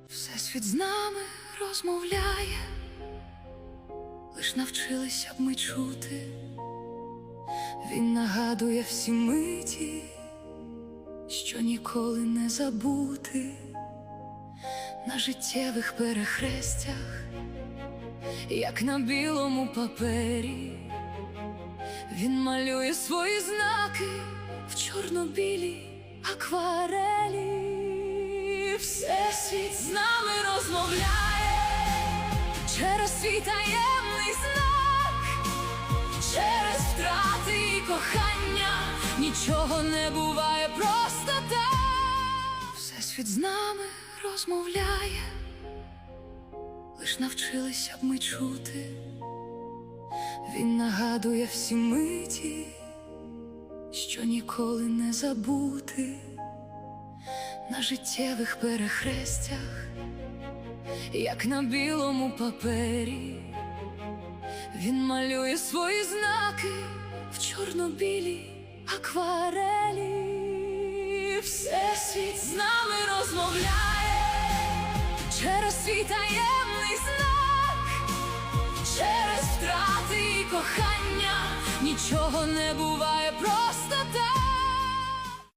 Всесвіт з нами розмовляє, лиш навчилися б ми чути. Він нагадує всі миті, що ніколи не забути. На життєвих перехрестях, як на білому папері, він малює свої знаки в чорно-білій акварелі. Всесвіт з нами розмовляє через свій таємний знак, через втрати і кохання нічого не буває просто так. Всесвіт з нами розмовляє, лиш навчилися б ми чути. Він нагадує всі миті, що ніколи не забути. На життєвих перехрестях, як на білому папері, він малює свої знаки в чорно-білій акварелі. Всесвіт з нами розмовляє через свій таємний знак,